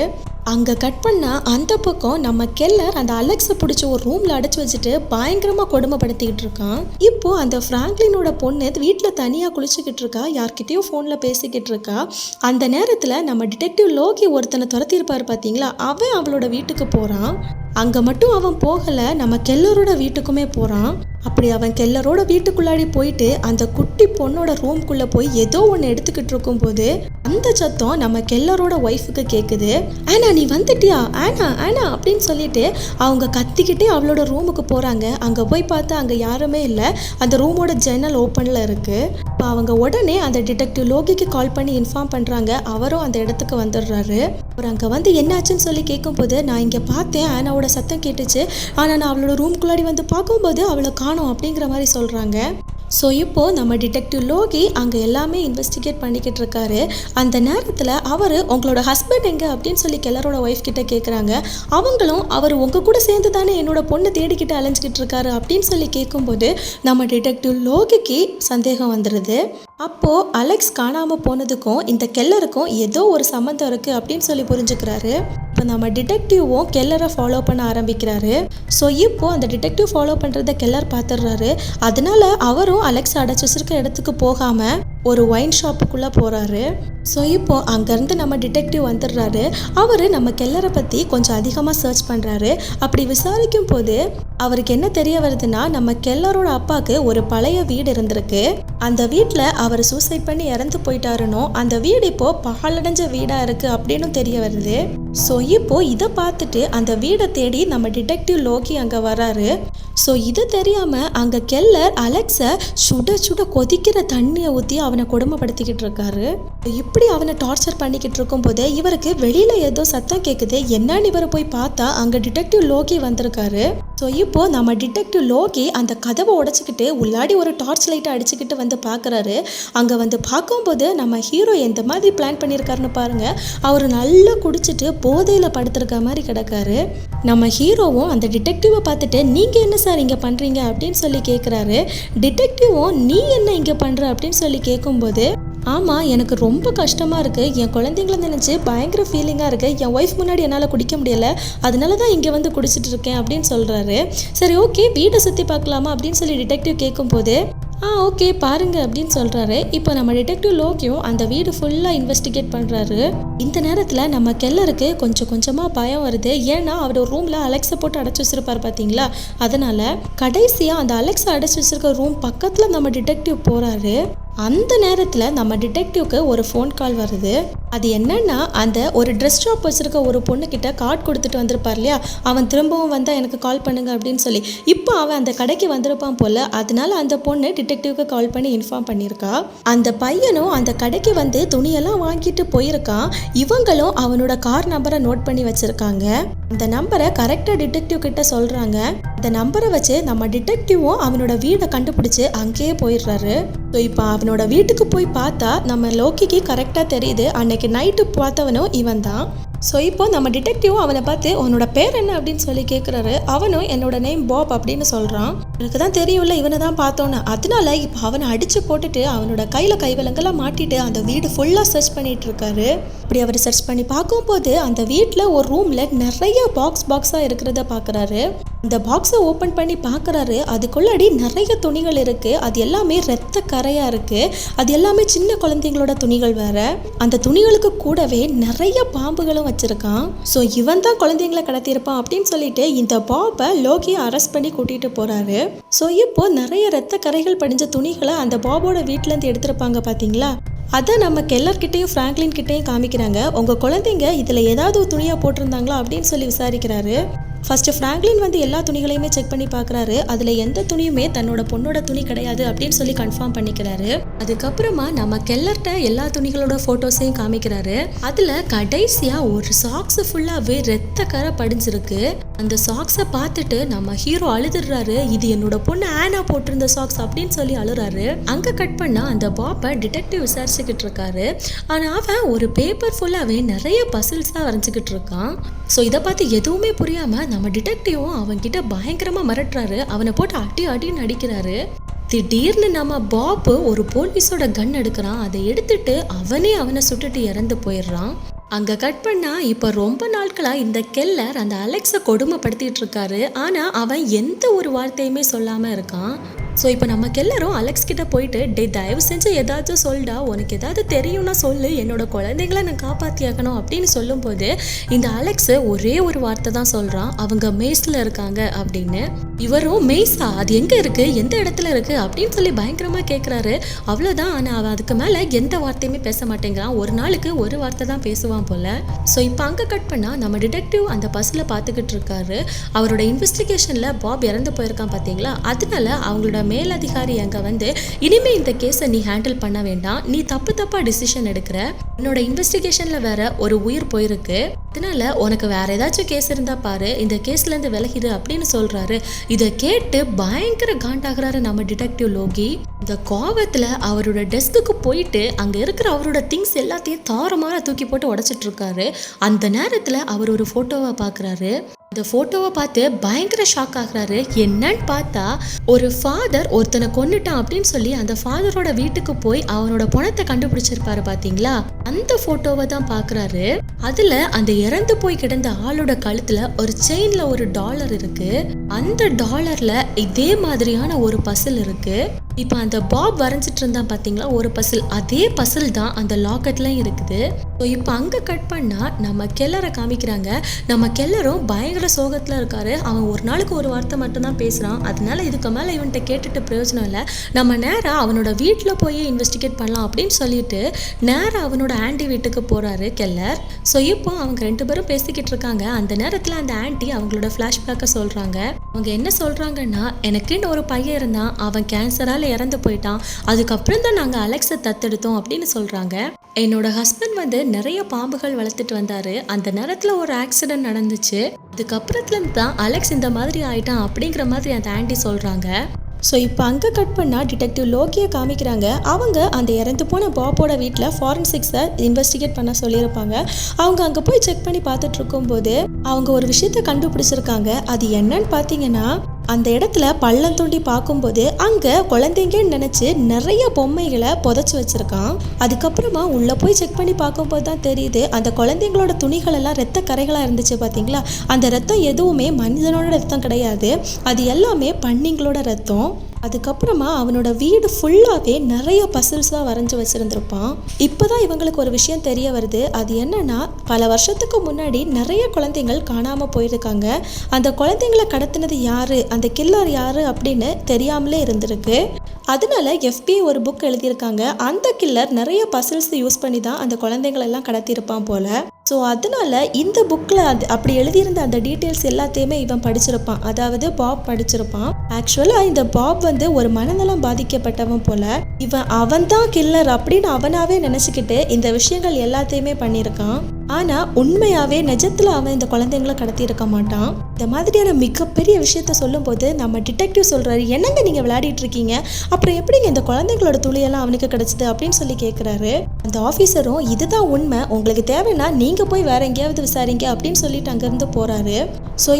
அங்கே கட் பண்ணால் அந்த பக்கம் நம்ம கெல்லர் அந்த அலெக்ஸை பிடிச்சி ஒரு ரூமில் அடைச்சி வச்சுட்டு பயங்கரமாக கொடுமைப்படுத்திக்கிட்டு இருக்கான். இப்போது அந்த ஃப்ராங்க்லினோட பொண்ணு வீட்டில் தனியாக குளிச்சுக்கிட்டு இருக்கா, யார்கிட்டயோ ஃபோனில் பேசிக்கிட்டு இருக்கா. அந்த நேரத்தில் நம்ம டிடெக்டிவ் லோகி ஒருத்தனை துரத்திருப்பார் பார்த்தீங்களா, அவன் அவளோட வீட்டுக்கு போகிறான். அங்கே மட்டும் அவன் போகலை, நம்ம கெல்லரோட வீட்டுக்குமே போகிறான். அப்படி அவன் கெல்லரோட வீட்டுக்குள்ளாடி போயிட்டு அந்த குட்டி பொண்ணோட ரூம்குள்ளே போய் ஏதோ ஒன்று எடுத்துக்கிட்டு இருக்கும்போது அந்த சத்தம் நம்ம கெல்லரோட ஒய்ஃபுக்கு கேட்குது. ஆனா நீ வந்துட்டியா, ஆனா ஆனா அப்படின்னு சொல்லிட்டு அவங்க கத்திக்கிட்டே அவளோட ரூமுக்கு போகிறாங்க. அங்கே போய் பார்த்தா அங்கே யாருமே இல்லை, அந்த ரூமோட ஜன்னல் ஓப்பனில் இருக்குது. இப்போ அவங்க உடனே அந்த டிடெக்டிவ் லோகிக்கு கால் பண்ணி இன்ஃபார்ம் பண்ணுறாங்க. அவரும் அந்த இடத்துக்கு வந்துடுறாரு. அவர் அங்கே வந்து என்னாச்சுன்னு சொல்லி கேட்கும்போது, நான் இங்கே பார்த்தேன், ஆனாவோட சத்தம் கேட்டுச்சு, ஆனால் நான் அவளோட ரூம்குள்ளாடி வந்து பார்க்கும்போது அவளை காணோம் அப்படிங்கிற மாதிரி சொல்கிறாங்க. ஸோ இப்போது நம்ம டிடெக்டிவ் லோகி அங்கே எல்லாமே இன்வெஸ்டிகேட் பண்ணிக்கிட்டு இருக்காரு. அந்த நேரத்தில் அவர் உங்களோட ஹஸ்பண்ட் எங்கே அப்படின்னு சொல்லி கெல்லரோட ஒய்ஃப் கிட்ட கேட்குறாங்க. அவங்களும் அவர் உங்கள் கூட சேர்ந்து தானே என்னோட பொண்ணு தேடிக்கிட்டு அலைஞ்சிக்கிட்டு இருக்காரு அப்படின்னு சொல்லி கேட்கும்போது நம்ம டிடெக்டிவ் லோகிக்கு சந்தேகம் வந்துடுது. அப்போது அலெக்ஸ் காணாமல் போனதுக்கும் இந்த கெல்லருக்கும் ஏதோ ஒரு சம்மந்தம் இருக்குது அப்படின்னு சொல்லி புரிஞ்சுக்கிறாரு. இப்போ நம்ம டிடெக்டிவும் கெல்லரை ஃபாலோ பண்ண ஆரம்பிக்கிறாரு. ஸோ இப்போது அந்த டிடெக்டிவ் ஃபாலோ பண்ணுறத கெல்லர் பார்த்துடுறாரு. அதனால அவரும் அலெக்ஸ் அடைச்சி வச்சிருக்க இடத்துக்கு போகாமல் ஒரு ஒயின் ஷாப்புக்குள்ளே போகிறாரு. ஸோ இப்போது அங்கேருந்து நம்ம டிடெக்டிவ் வந்துடுறாரு. அவர் நம்ம கெல்லரை பற்றி கொஞ்சம் அதிகமாக சர்ச் பண்ணுறாரு. அப்படி விசாரிக்கும் போது அவருக்கு என்ன தெரிய வருதுன்னா, நம்ம கெல்லரோட அப்பாவுக்கு ஒரு பழைய வீடு இருந்திருக்கு. அந்த வீட்டில் அவர் சூசைட் பண்ணி இறந்து போயிட்டாருனோ, அந்த வீடு இப்போது பாழடைஞ்ச வீடாக இருக்குது அப்படின்னு தெரிய வருது. ஸோ இப்போது இதை பார்த்துட்டு அந்த வீடை தேடி நம்ம டிடெக்டிவ் லோகி அங்கே வராரு. ஸோ இது தெரியாமல் அங்கே கெல்லர் அலெக்ஸை சுட சுட கொதிக்கிற தண்ணியை ஊற்றி அவனை கொடுமைப்படுத்திக்கிட்டு இருக்காரு. இப்படி அவனை டார்ச்சர் பண்ணிக்கிட்டு இருக்கும்போது இவருக்கு வெளியில் ஏதோ சத்தம் கேட்குது. என்னன்னு இவர் போய் பார்த்தா அங்கே டிடெக்டிவ் லோகி வந்திருக்காரு. ஸோ இப்போது நம்ம டிடெக்டிவ் லோகி அந்த கதவை உடைச்சிக்கிட்டு உள்ளாடி ஒரு டார்ச் லைட்டை அடிச்சுக்கிட்டு வந்து பார்க்குறாரு. அங்கே வந்து பார்க்கும்போது நம்ம ஹீரோ எந்த மாதிரி பிளான் பண்ணியிருக்காருன்னு பாருங்கள். அவர் நல்லா குடிச்சிட்டு போதையில் படுத்திருக்க மாதிரி கிடக்காரு. நம்ம ஹீரோவும் அந்த டிடெக்டிவை பார்த்துட்டு நீங்கள் என்ன சார் இங்கே பண்ணுறீங்க அப்படின்னு சொல்லி கேட்குறாரு. டிடெக்டிவும் நீ என்ன இங்கே பண்ணுற அப்படின்னு சொல்லி கேட்கும்போது, ஆமாம் எனக்கு ரொம்ப கஷ்டமாக இருக்குது, என் குழந்தைங்கள நினச்சி பயங்கர ஃபீலிங்காக இருக்குது, என் ஒய்ஃப் முன்னாடி என்னால் குடிக்க முடியலை, அதனால தான் இங்கே வந்து குடிச்சிட்டு இருக்கேன் அப்படின்னு சொல்கிறாரு. சரி ஓகே வீட்டை சுற்றி பார்க்கலாமா அப்படின்னு சொல்லி டிடெக்டிவ் கேட்கும்போது, ஓகே பாருங்க அப்படின்னு சொல்கிறாரு. இப்போ நம்ம டிடெக்டிவ் லோகியும் அந்த வீடு ஃபுல்லாக இன்வெஸ்டிகேட் பண்ணுறாரு. இந்த நேரத்தில் நம்ம கெல்லருக்கு கொஞ்சம் கொஞ்சமாக பயம் வருது. ஏன்னா அவர் ரூமில் அலெக்ஸை போட்டு அடைச்சி வச்சிருப்பார் பார்த்தீங்களா, அதனால் கடைசியாக அந்த அலெக்ஸை அடைச்சி வச்சிருக்க ரூம் பக்கத்தில் நம்ம டிடெக்டிவ் போகிறாரு. அந்த நேரத்தில் நம்ம டிடெக்டிவ்க்கு ஒரு ஃபோன் கால் வருது. அது என்னன்னா, அந்த ஒரு ட்ரெஸ் ஷாப் வச்சுருக்க ஒரு பொண்ணுக்கிட்ட கார்டு கொடுத்துட்டு வந்திருப்பார் இல்லையா, அவன் திரும்பவும் வந்தால் எனக்கு கால் பண்ணுங்க அப்படின்னு சொல்லி. இப்போ அவன் அந்த கடைக்கு வந்திருப்பான் போல். அதனால அந்த பொண்ணு டிடெக்டிவ்க்கு கால் பண்ணி இன்ஃபார்ம் பண்ணியிருக்கா. அந்த பையனும் அந்த கடைக்கு வந்து துணியெல்லாம் வாங்கிட்டு போயிருக்கான். இவங்களும் அவனோட கார் நம்பரை நோட் பண்ணி வச்சுருக்காங்க. அந்த நம்பரை கரெக்டாக டிடெக்டிவ் கிட்ட சொல்கிறாங்க. அந்த நம்பரை வச்சு நம்ம டிடெக்டிவும் அவனோட வீடை கண்டுபிடிச்சி அங்கேயே போயிடுறாரு. ஸோ இப்போ அவனோட வீட்டுக்கு போய் பார்த்தா நம்ம லோகிக்கு கரெக்டாக தெரியுது அன்னைக்கு நைட்டு பார்த்தவனும் இவன் தான். ஸோ இப்போ நம்ம டிடெக்டிவும் அவனை பார்த்து உன்னோட பேர் என்ன அப்படின்னு சொல்லி கேட்குறாரு. அவனும் என்னோட நேம் பாப் அப்படின்னு சொல்கிறான். எனக்கு தான் தெரியும்ல இவனை தான் பார்த்தோன்னு. அதனால இப்போ அவனை அடித்து போட்டுட்டு அவனோட கையில் கைவிலங்கெல்லாம் மாட்டிட்டு அந்த வீடு ஃபுல்லாக சர்ச் பண்ணிட்டு இருக்காரு. இப்படி அவர் சர்ச் பண்ணி பார்க்கும்போது அந்த வீட்டில் ஒரு ரூமில் நிறைய பாக்ஸாக இருக்கிறத பார்க்குறாரு. அந்த பாக்ஸை ஓப்பன் பண்ணி பார்க்குறாரு. அதுக்குள்ளாடி நிறைய துணிகள் இருக்குது. அது எல்லாமே ரத்த கரையாக இருக்குது. அது எல்லாமே சின்ன குழந்தைங்களோட துணிகள் வேறு. அந்த துணிகளுக்கு கூடவே நிறைய பாம்புகளும் வச்சுருக்கான். ஸோ இவன் தான் குழந்தைங்களை கடத்தியிருப்பான் அப்படின்னு சொல்லிட்டு இந்த பாப்பை லோகியை அரெஸ்ட் பண்ணி கூட்டிகிட்டு போகிறாரு. ஸோ இப்போ நிறைய ரத்த கரைகள் படிஞ்ச துணிகளை அந்த பாபோட வீட்டிலேருந்து எடுத்திருப்பாங்க பார்த்தீங்களா, அதை நம்ம கெல்லர்கிட்டையும் ஃப்ராங்க்லின் கிட்டையும் காமிக்கிறாங்க. உங்கள் குழந்தைங்க இதில் ஏதாவது ஒரு துணியாக போட்டிருந்தாங்களா அப்படின்னு சொல்லி விசாரிக்கிறாரு. ஃபஸ்ட்டு ஃப்ராங்க்லின் வந்து எல்லா துணிகளையுமே செக் பண்ணி பார்க்குறாரு. அதில் எந்த துணியுமே தன்னோட பொண்ணோட துணி கிடையாது அப்படின்னு சொல்லி கன்ஃபார்ம் பண்ணிக்கிறாரு. அதுக்கப்புறமா நம்ம கெல்லர்கிட்ட எல்லா துணிகளோட ஃபோட்டோஸையும் காமிக்கிறாரு. அதில் கடைசியாக ஒரு சாக்ஸ் ஃபுல்லாகவே ரத்த கரை படிஞ்சிருக்கு. அந்த சாக்ஸை பார்த்துட்டு நம்ம ஹீரோ அழுதுடுறாரு. இது என்னோட பொண்ணு ஆனா போட்டிருந்த சாக்ஸ் அப்படின்னு சொல்லி அழுறாரு. அங்கே கட் பண்ணால் அந்த பாப்பை டிடெக்டிவ் விசாரிச்சுக்கிட்டு இருக்காரு. ஆனால் அவன் ஒரு பேப்பர் ஃபுல்லாகவே நிறைய பசில்ஸ் தான் வரைஞ்சிக்கிட்டு இருக்கான். ஸோ இதை பார்த்து எதுவுமே புரியாமல் நம்ம டிடெக்டிவும் அவன்கிட்ட பயங்கரமாக மிரட்டுறாரு. அவனை போட்டு அடின்னு அடிக்கிறாரு. திடீர்னு நம்ம பாப்பு ஒரு போலீஸோட கன் எடுக்கிறான். அதை எடுத்துட்டு அவனை சுட்டுட்டு இறந்து போயிடுறான். அங்கே கட் பண்ணால் இப்போ ரொம்ப நாட்களாக இந்த கெல்லர் அந்த அலெக்ஸை கொடுமைப்படுத்திட்டு இருக்காரு. ஆனால் அவன் எந்த ஒரு வார்த்தையுமே சொல்லாமல் இருக்கான். ஸோ இப்போ நம்ம கெல்லரும் அலெக்ஸ் கிட்ட போயிட்டு தயவு செஞ்சு ஏதாச்சும் சொல்டா, உனக்கு ஏதாவது தெரியும்னா சொல்லு, என்னோட குழந்தைங்களை நான் காப்பாற்றியாக்கணும் அப்படின்னு சொல்லும்போது இந்த அலெக்ஸு ஒரே ஒரு வார்த்தை தான் சொல்கிறான், அவங்க மெய்ஸில் இருக்காங்க அப்படின்னு. இவரும் மெய்ஸா, அது எங்கே இருக்குது, எந்த இடத்துல இருக்குது அப்படின்னு சொல்லி பயங்கரமாக கேட்குறாரு. அவ்வளோதான். ஆனால் அவன் அதுக்கு மேலே எந்த வார்த்தையுமே பேச மாட்டேங்கிறான். ஒரு நாளுக்கு ஒரு வார்த்தை தான் பேசுவான் போல். ஸோ இப்போ அங்கே கட் பண்ணால் நம்ம டிடெக்டிவ் அந்த பஸ்ஸில் பார்த்துக்கிட்டு இருக்காரு. அவரோட இன்வெஸ்டிகேஷனில் பாப் இறந்து போயிருக்கான் பார்த்தீங்களா, அதனால அவங்களோட மேலதிகாரி அங்க வந்து, இனிமே இந்த கேஸை நீ ஹேண்டில் பண்ண வேண்டாம், நீ தப்பா டிசிஷன் எடுக்கிற, உன்னோட இன்வெஸ்டிகேஷன்ல வேற ஒரு உயிர் போயிருக்கு, அதனால உனக்கு வேற ஏதாச்சும் கேஸ் இருந்தா பாரு, இந்த கேஸ்ல இருந்து விலகிடு அப்படின்னு சொல்றாரு. இதை கேட்டு பயங்கர காண்டாகிறாரு நம்ம டிடெக்டிவ் லோகி. இந்த கோவத்துல அவரோட டெஸ்க்கு போயிட்டு அங்க இருக்கிற அவரோட திங்ஸ் எல்லாத்தையும் தாறுமாறா தூக்கி போட்டு உடைச்சிட்டு இருக்காரு. அந்த நேரத்துல அவர் ஒரு போட்டோவை பாக்குறாரு. அந்த போட்டோவை பார்த்து பயங்கர ஷாக் ஆகுறாரு. என்னன்னு பார்த்தா ஒரு ஃபாதர் ஒருத்தனை கொன்னுட்டான் அப்படின்னு சொல்லி அந்த ஃபாதரோட வீட்டுக்கு போய் அவனோட பணத்தை கண்டுபிடிச்சிருப்பாரு பாத்தீங்களா, அந்த போட்டோவை தான் பாக்குறாரு. அதுல அந்த இறந்து போய் கிடந்த ஆளோட கழுத்துல ஒரு செயின்ல ஒரு டாலர் இருக்கு. அந்த டாலர்ல இதே மாதிரியான ஒரு பசில் இருக்கு. இப்ப அந்த பாப் வரைஞ்சிட்டு இருந்தான் பாத்தீங்களா ஒரு பசில், அதே பசில் தான் அந்த லாக்கெட்லயும் இருக்குது. இப்ப அங்க கட் பண்ணா நம்ம கெல்லரை காமிக்கிறாங்க. நம்ம கெல்லரும் பயங்கர சோகத்துல இருக்காரு. அவன் ஒரு நாளுக்கு ஒரு வார்த்தை மட்டும் தான் பேசுறான். அதனால இதுக்கு மேல இவன்கிட்ட கேட்டுட்டு பிரயோஜனம் இல்லை, நம்ம நேரா அவனோட வீட்டுல போய் இன்வெஸ்டிகேட் பண்ணலாம் அப்படின்னு சொல்லிட்டு நேரா அவனோட ஆன்டி வீட்டுக்கு போறாரு கெல்லர். இப்போ அவங்க ரெண்டு பேரும் பேசிக்கிட்டு இருக்காங்க. அந்த நேரத்துல அந்த ஆன்டி அவங்களோட பிளாஷ்பேக்க சொல்றாங்க. அவங்க என்ன சொல்றாங்கன்னா, எனக்குன்னு ஒரு பையன் இருந்தான், அவன் கேன்சரால இறந்து போயிட்டான், அதுக்கப்புறம் தான் நாங்க அலெக்ஸை தத்தெடுத்தோம் அப்படின்னு சொல்றாங்க. என்னோட ஹஸ்பண்ட் வந்து நிறைய பாம்புகள் வளர்த்துட்டு வந்தாரு, அந்த நேரத்துல ஒரு ஆக்சிடென்ட் நடந்துச்சு, அதுக்கப்புறத்துல இருந்து தான் அலெக்ஸ் இந்த மாதிரி ஆயிட்டான் அப்படிங்கிற மாதிரி அந்த ஆன்டி சொல்றாங்க. இப்போ அங்கே கட் பண்ணால் டிடெக்டிவ் லோகியை காமிக்கிறாங்க. அவங்க அந்த இறந்து போன பாப்போட வீட்டில் ஃபாரன்சிக்ஸை இன்வெஸ்டிகேட் பண்ண சொல்லியிருப்பாங்க. அவங்க அங்கே போய் செக் பண்ணி பார்த்துட்டு இருக்கும்போது அவங்க ஒரு விஷயத்த கண்டுபிடிச்சிருக்காங்க. அது என்னன்னு பார்த்தீங்கன்னா, அந்த இடத்துல பள்ளம் தோண்டி பார்க்கும்போது அங்கே குழந்தைங்கன்னு நினச்சி நிறைய பொம்மைகளை புதைச்சி வச்சுருக்கான். அதுக்கப்புறமா உள்ளே போய் செக் பண்ணி பார்க்கும்போது தான் தெரியுது, அந்த குழந்தைங்களோட துணிகள் எல்லாம் ரத்த கரைகளாக இருந்துச்சு பார்த்தீங்களா, அந்த ரத்தம் எதுவுமே மனிதனோட ரத்தம் கிடையாது, அது எல்லாமே பன்னிங்களோட ரத்தம். அதுக்கப்புறமா அவனோட வீடு ஃபுல்லாகவே நிறைய பசில்ஸாக வரைஞ்சி வச்சுருந்துருப்பான். இப்போ தான் இவங்களுக்கு ஒரு விஷயம் தெரிய வருது. அது என்னன்னா, பல வருஷத்துக்கு முன்னாடி நிறைய குழந்தைகள் காணாமல் போயிருக்காங்க. அந்த குழந்தைங்களை கடத்தினது யாரு, அந்த கில்லர் யாரு அப்படின்னு தெரியாமலே இருந்திருக்கு. அதனால FBI ஒரு புக் எழுதியிருக்காங்க. அந்த கில்லர் நிறைய பசில்ஸ் யூஸ் பண்ணி தான் அந்த குழந்தைங்களெல்லாம் கடத்தியிருப்பான் போல. அதனால இந்த புக்கில் அப்படி எழுதியிருந்த அந்த டீட்டெயில்ஸ் எல்லாத்தையுமே இவன் படிச்சிருப்பான், அதாவது பாப் படிச்சிருப்பான். ஆக்சுவலாக இந்த பாப் வந்து ஒரு மனநலம் பாதிக்கப்பட்டவன் போல. அவன் தான் கில்லர் அப்படின்னு அவனாவே நினச்சிக்கிட்டு இந்த விஷயங்கள் எல்லாத்தையுமே பண்ணியிருக்கான். ஆனால் உண்மையாகவே நிஜத்தில் அவன் இந்த குழந்தைங்களை கடத்தி இருக்க மாட்டான். இந்த மாதிரியான மிகப்பெரிய விஷயத்த சொல்லும் போது நம்ம டிடெக்டிவ் சொல்கிறாரு, என்னங்க நீங்கள் விளையாடிட்டு இருக்கீங்க, அப்புறம் எப்படிங்க இந்த குழந்தைங்களோட துளியெல்லாம் அவனுக்கு கிடைச்சிது அப்படின்னு சொல்லி கேட்குறாரு. அந்த ஆஃபீஸரும் இதுதான் உண்மை, உங்களுக்கு தேவைன்னா நீங்கள் போய் வேற எங்கேயாவது விசாரிங்க அப்படின்னு சொல்லிட்டு அங்கேருந்து போகிறாரு.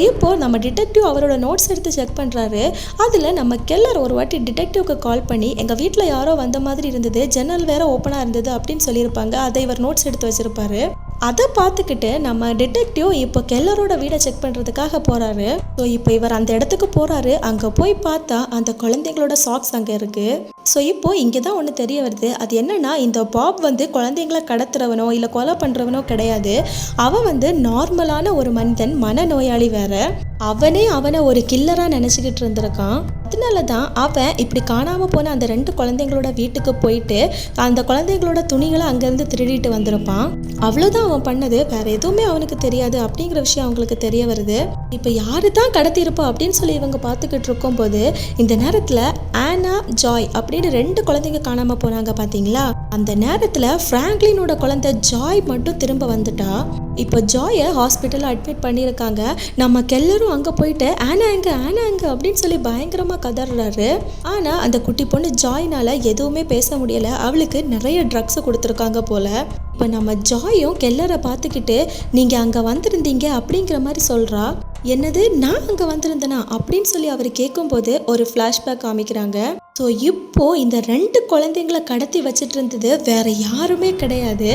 இப்போ நம்ம டிடெக்டிவ் அவரோட நோட்ஸ் எடுத்து செக் பண்ணுறாரு. அதில் நம்ம கெல்லர் ஒரு வாட்டி டிடெக்டிவ்க்கு கால் பண்ணி, எங்கள் வீட்டில் யாரோ வந்த மாதிரி இருந்தது, ஜன்னல் வேற ஓப்பனாக இருந்தது அப்படின்னு சொல்லியிருப்பாங்க. அதை இவர் நோட்ஸ் எடுத்து வச்சிருப்பாரு. அதை பார்த்துக்கிட்டு நம்ம டிடெக்டிவ் இப்போ கெல்லரோட வீடை செக் பண்ணுறதுக்காக போகிறாரு. இப்போ இவர் அந்த இடத்துக்கு போகிறாரு. அங்கே போய் பார்த்தா அந்த குழந்தைங்களோட சாக்ஸ் அங்கே இருக்குது. இப்போ இங்கே தான் ஒன்று தெரிய வருது. அது என்னன்னா, இந்த பாப் வந்து குழந்தைங்களை கடத்துறவனோ இல்லை கொலை பண்ணுறவனோ கிடையாது. அவன் வந்து நார்மலான ஒரு மனிதன், மனநோயாளி வேற. அவனை ஒரு கில்லராக நினச்சிக்கிட்டு இருந்திருக்கான். அதனால தான் அவன் இப்படி காணாமல் போன அந்த 2 குழந்தைங்களோட வீட்டுக்கு போயிட்டு அந்த குழந்தைங்களோட துணிகளை அங்கேருந்து திருடிட்டு வந்திருப்பான். அவ்வளோதான் அவன் பண்ணது, வேற எதுவுமே அவனுக்கு தெரியாது அப்படிங்கிற விஷயம் அவங்களுக்கு தெரிய வருது. இப்போ யாரு தான் கடத்தியிருப்பா அப்படின்னு சொல்லி இவங்க பார்த்துக்கிட்டு இருக்கும்போது இந்த நேரத்தில் ஆனா, ஜாய் அப்படின்னு 2 குழந்தைங்க காணாமல் போனாங்க பார்த்தீங்களா. அந்த நேரத்தில் ஃப்ராங்க்லினோட குழந்தை ஜாய் மட்டும் திரும்ப வந்துட்டா. இப்போ ஜாயை ஹாஸ்பிட்டலில் அட்மிட் பண்ணியிருக்காங்க. நம்ம கெல்லரும் அங்கே போயிட்டு ஆனா எங்க அப்படின்னு சொல்லி பயங்கரமாக கதறாரு. ஆனால் அந்த குட்டி பொண்ணு ஜாய்னால எதுவுமே பேச முடியலை. அவளுக்கு நிறைய ட்ரக்ஸ் கொடுத்துருக்காங்க போல. இப்போ நம்ம ஜாயும் கெல்லரை பார்த்துக்கிட்டு, நீங்கள் அங்கே வந்திருந்தீங்க அப்படிங்கிற மாதிரி சொல்கிறா. என்னது, நான் அங்கே வந்திருந்தேனா அப்படின்னு சொல்லி அவர் கேட்கும்போது ஒரு ஃப்ளாஷ்பேக் காமிக்கிறாங்க. இப்போ இந்த 2 குழந்தைங்களை கடத்தி வச்சுட்டு இருந்தது வேற யாருமே கிடையாது,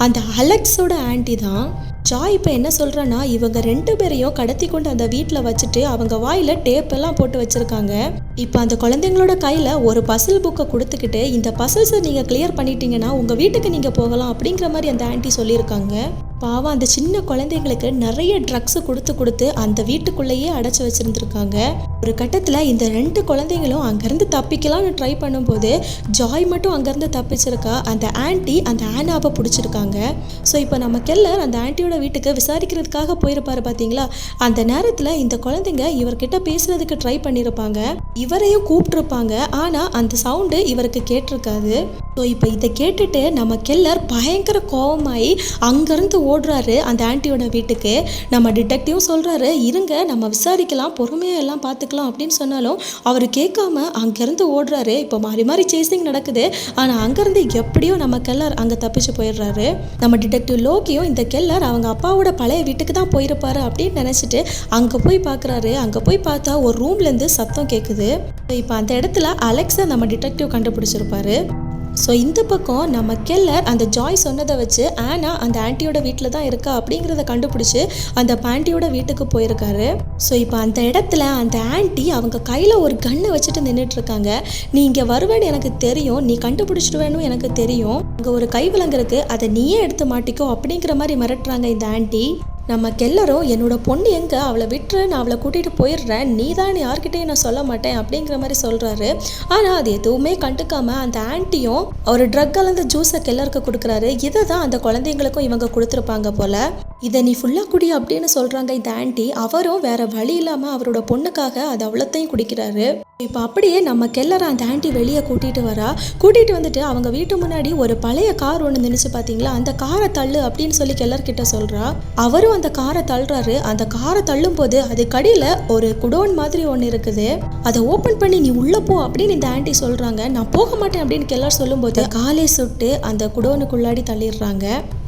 அந்த அலெக்ஸோட ஆன்டி தான். ஜாய் இப்போ என்ன சொல்கிறான்னா, இவங்க 2 பேரையும் கடத்தி கொண்டு அந்த வீட்டில் வச்சுட்டு அவங்க வாயில் டேப் எல்லாம் போட்டு வச்சுருக்காங்க. இப்போ அந்த குழந்தைங்களோட கையில் ஒரு பசில் புக்கை கொடுத்துக்கிட்டு, இந்த பசில்ஸை நீங்கள் கிளியர் பண்ணிட்டீங்கன்னா உங்கள் வீட்டுக்கு நீங்கள் போகலாம் அப்படிங்கிற மாதிரி அந்த ஆன்டி சொல்லியிருக்காங்க. பாவம் அந்த சின்ன குழந்தைங்களுக்கு நிறைய ட்ரக்ஸ் கொடுத்து அந்த வீட்டுக்குள்ளேயே அடைச்சி வச்சுருந்துருக்காங்க. ஒரு கட்டத்தில் இந்த 2 குழந்தைங்களும் அங்கேருந்து தப்பிக்கலாம்னு ட்ரை பண்ணும்போது ஜாய் மட்டும் அங்கேருந்து தப்பிச்சிருக்கா. அந்த ஆன்டி அந்த ஆனாவை பிடிச்சிருக்காங்க. இப்போ நம்ம கெல்லர் அந்த ஆன்ட்டியோட வீட்டுக்கு விசாரிக்கிறதுக்காக போயிருப்பாரு பாத்தீங்களா, அந்த நேரத்துல இந்த குழந்தைங்க இவர்கிட்ட பேசுறதுக்கு ட்ரை பண்ணிருப்பாங்க, இவரையும் கூப்பிட்டுருப்பாங்க. ஆனா அந்த சவுண்டு இவருக்கு கேட்டிருக்காது. ஸோ இப்போ இதை கேட்டுட்டு நம்ம கெல்லர் பயங்கர கோவமாயி அங்கேருந்து ஓடுறாரு அந்த ஆன்ட்டியோட வீட்டுக்கு. நம்ம டிடெக்டிவும் சொல்கிறாரு, இருங்க நம்ம விசாரிக்கலாம், பொறுமையாக எல்லாம் பார்த்துக்கலாம் அப்படின்னு சொன்னாலும் அவர் கேட்காம அங்கேருந்து ஓடுறாரு. இப்போ மாறி மாறி சேசிங் நடக்குது. ஆனால் அங்கேருந்து எப்படியோ நம்ம கெல்லர் அங்கே தப்பிச்சு போயிடுறாரு. நம்ம டிடெக்டிவ் லோக்கியும் இந்த கெல்லர் அவங்க அப்பாவோட பழைய வீட்டுக்கு தான் போயிருப்பாரு அப்படின்னு நினச்சிட்டு அங்கே போய் பார்க்குறாரு. அங்கே போய் பார்த்தா ஒரு ரூம்லேருந்து சத்தம் கேட்குது. இப்போ அந்த இடத்துல அலெக்ஸை நம்ம டிடெக்டிவ் கண்டுபிடிச்சிருப்பாரு. ஸோ இந்த பக்கம் நம்ம கெல்லர் அந்த ஜாய் சொன்னதை வச்சு ஆனா அந்த ஆன்ட்டியோட வீட்டில் தான் இருக்கா அப்படிங்கிறத கண்டுபிடிச்சி அந்த ஆன்ட்டியோட வீட்டுக்கு போயிருக்காரு. ஸோ இப்போ அந்த இடத்துல அந்த ஆன்ட்டி அவங்க கையில் ஒரு கன்னை வச்சுட்டு நின்றுட்டு இருக்காங்க. நீ இங்கே வருவேன்னு எனக்கு தெரியும், நீ கண்டுபிடிச்சிடுவேன்னு எனக்கு தெரியும், அங்கே ஒரு கைவிலங்கு இருக்கு, அதை நீயே எடுத்து மாட்டிக்கோ அப்படிங்கிற மாதிரி மிரட்டுறாங்க இந்த ஆன்ட்டி. நம்ம கெல்லரும் என்னோட பொண்ணு எங்கே, அவளை விட்டுரு, நான் அவளை கூட்டிகிட்டு போயிடுறேன், நீ தான் யார்கிட்டையும் நான் சொல்ல மாட்டேன் அப்படிங்கிற மாதிரி சொல்கிறாரு. ஆனால் அது எதுவுமே கண்டுக்காமல் அந்த ஆன்ட்டியும் ஒரு ட்ரக் கலந்த ஜூஸை கெல்லருக்கு கொடுக்குறாரு. இதை தான் அந்த குழந்தைங்களுக்கும் இவங்க கொடுத்துருப்பாங்க போல். இதை நீ ஃபுல்லாக குடி அப்படின்னு சொல்கிறாங்க இந்த ஆன்ட்டி. அவரும் வேற வழி இல்லாமல் அவரோட பொண்ணுக்காக அது அவ்வளோத்தையும் குடிக்கிறாரு. இப்போ அப்படியே நம்ம கெல்லரை அந்த ஆன்ட்டி வெளியே கூட்டிகிட்டு வந்துட்டு அவங்க வீட்டு முன்னாடி ஒரு பழைய கார் ஒன்று நினைச்சு பார்த்தீங்களா, அந்த காரை தள்ளு அப்படின்னு சொல்லி கெல்லர்கிட்ட சொல்கிறா. அவரும் அந்த காரை தள்ளுறாரு. அந்த காரை தள்ளும் போது அது கடியில் ஒரு குடோன் மாதிரி ஒன்று இருக்குது, அதை ஓப்பன் பண்ணி நீ உள்ளே போ அப்படின்னு இந்த ஆன்ட்டி சொல்கிறாங்க. நான் போக மாட்டேன் அப்படின்னு கெல்லர் சொல்லும்போது காலை சுட்டு அந்த குடோனுக்குள்ளாடி தள்ளிடுறாங்க.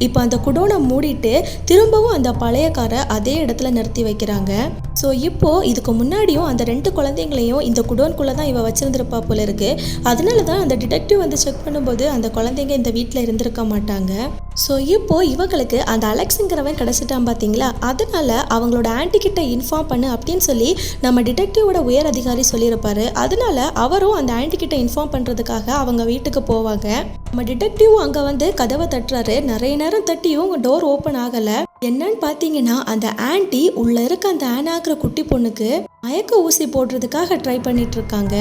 இப்போ அந்த குடோனை மூடிட்டு திரும்பவும் அந்த பழைய காரை அதே இடத்துல நிறுத்தி வைக்கிறாங்க. ஸோ இப்போ இதுக்கு முன்னாடியும் அந்த 2 குழந்தைங்களையும் இந்த குடோன்குள்ளே தான் இவ வச்சிருந்திருப்பா போல இருக்கு. அதனால தான் அந்த டிடெக்டிவ் வந்து செக் பண்ணும்போது அந்த குழந்தைங்க இந்த வீட்டில் இருந்திருக்க மாட்டாங்க. ஸோ இப்போ இவங்களுக்கு அந்த அலெக்ஸுங்கிறவன் கிடச்சிட்டான் பார்த்தீங்களா, அதனால அவங்களோட ஆன்ட்டி கிட்ட இன்ஃபார்ம் பண்ணு அப்படின்னு சொல்லி நம்ம டிடெக்டிவோட உயர் அதிகாரி சொல்லியிருப்பாரு. அதனால அவரும் அந்த ஆன்ட்டி கிட்ட இன்ஃபார்ம் பண்ணுறதுக்காக அவங்க வீட்டுக்கு போவாங்க. நம்ம டிடெக்டிவ் அங்கே வந்து கதவை தட்டுறாரு. நிறைய நேரம் தட்டியும் டோர் ஓப்பன் ஆகலை. என்னன்னு பார்த்தீங்கன்னா அந்த ஆன்ட்டி உள்ளே இருக்க அந்த ஆனாகிற குட்டி பொண்ணுக்கு மயக்க ஊசி போடுறதுக்காக ட்ரை பண்ணிட்டு இருக்காங்க.